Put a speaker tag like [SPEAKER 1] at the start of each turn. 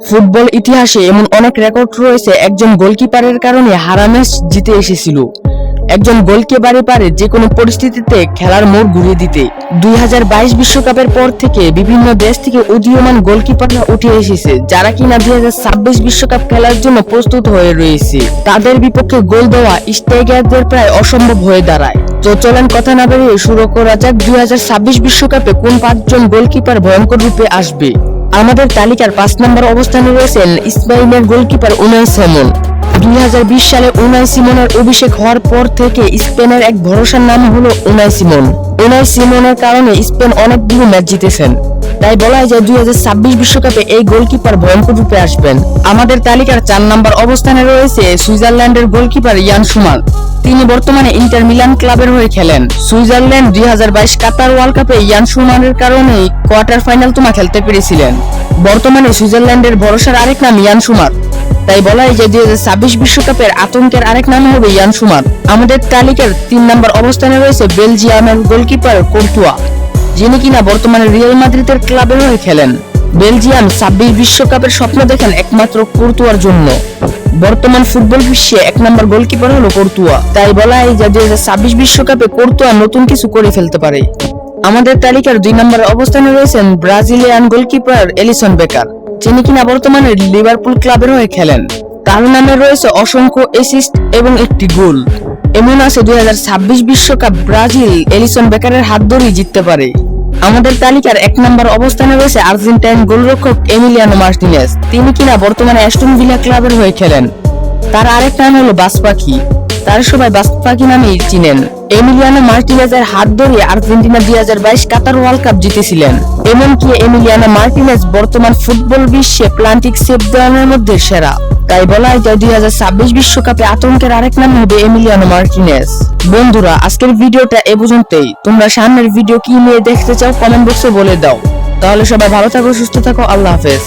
[SPEAKER 1] Football ইতিহাসে এমন অনেক রেকর্ড রয়েছে একজন গোলকিপারের কারণে হারা ম্যাচ জিতে এসেছিল। একজন গোলকিপারই পারে যে কোনো পরিস্থিতিতে খেলার মোড় ঘুরিয়ে দিতে। 2022 বিশ্বকাপের পর থেকে বিভিন্ন দেশ থেকে উদীয়মান গোলকিপাররা উঠে এসেছে, যারা কিনা 2026 বিশ্বকাপ খেলার জন্য প্রস্তুত হয়ে রয়েছে। তাদের বিপক্ষে গোল দেওয়া স্ট্রাইকারদের প্রায় অসম্ভব হয়ে দাঁড়ায়। তো চলেন কথা না বেরিয়ে শুরু করা যাক 2026 বিশ্বকাপে কোন 5 জন গোলকিপার ভয়ঙ্কর রূপে আসবে। আমাদের তালিকার 5 নম্বর অবস্থানে রয়েছেন স্পেনের গোলকিপার উনাই সিমন। 2020 সালে উনাই সিমনের অভিষেক হওয়ার পর থেকে স্পেনের এক ভরসার নাম হলো উনাই সিমন। উনাই সিমনের কারণে স্পেন অনেকগুলো ম্যাচ জিতেছেন, তাই বলা যায় 2026 বিশ্বকাপে এই গোলকিপার ভয়ঙ্কর রূপে আসবেন। আমাদের তালিকার 4 নম্বর অবস্থানে রয়েছে সুইজারল্যান্ডের গোলকিপার ইয়ান সুমার। তিনি বর্তমানে ইন্টার মিলান ক্লাবের হয়ে খেলেন। সুইজারল্যান্ড 2022 কাতার ওয়ার্ল্ড কাপে ইয়ান সুমারের কারণেই কোয়ার্টার ফাইনাল খেলতে পেরেছিলেন। বর্তমানে সুইজারল্যান্ডের ভরসার আরেক নাম ইয়ান সুমার, তাই বলা হয় যে 2026 বিশ্বকাপের আতঙ্কের আরেক নাম হবে ইয়ান সুমার। আমাদের তালিকার 3 নম্বর অবস্থানে রয়েছে বেলজিয়ামের গোলকিপার কোর্তুয়া, যিনি কিনা বর্তমানে রিয়াল মাদ্রিদের ক্লাবের হয়ে খেলেন। বেলজিয়াম 26 বিশ্বকাপের স্বপ্ন দেখেন একমাত্র কোর্তুয়ার জন্য। বর্তমান ফুটবল বিশ্বে 1 নম্বর গোলকিপার হলো কোর্তুয়া, তাই বলা হয় যে 2026 বিশ্বকাপে কোর্তুয়া নতুন কিছু করে ফেলতে পারে। আমাদের তালিকার 2 নম্বর অবস্থানে রয়েছেন ব্রাজিলিয়ান গোলকিপার এলিসন বেকার, যিনি কিনা বর্তমানে লিভারপুল ক্লাবের হয়ে খেলেন। তার নামে রয়েছে অসংখ্য অ্যাসিস্ট এবং একটি গোল। এমন আছে 2026 বিশ্বকাপ ব্রাজিল এলিসন বেকারের হাত ধরেই জিততে পারে। আমাদের তালিকার 1 নম্বর অবস্থানে রয়েছে আর্জেন্টাইন গোলরক্ষক এমিলিয়ানো মার্টিনেজ। তিনি কিনা বর্তমানে অ্যাস্টন ভিলা ক্লাবের হয়ে খেলেন। তার আরেক নাম হলো বাস পাখি, তার সবাই বাস পাখি নামেই চিনেন। এমিলিয়ানো মার্টিনেজের হাত ধরে আর্জেন্টিনা 2022 কাতার ওয়ার্ল্ড কাপ জিতেছিলেন। এমনকি এমিলিয়ানো মার্টিনেজ বর্তমান ফুটবল বিশ্বে প্লান্টিক সেভ দেওয়ানোর মধ্যে সেরা, তাই বলা হয় 2026 বিশ্বকাপে আতঙ্কের আরেক নাম হবে এমিলিয়ানো মার্টিনেজ। বন্ধুরা, আজকের ভিডিওটা এ পর্যন্তই। তোমরা সামনের ভিডিও কি নিয়ে দেখতে চাও কমেন্ট বক্সে বলে দাও। তাহলে সবাই ভালো থাকো, সুস্থ থাকো, আল্লাহ হাফেজ।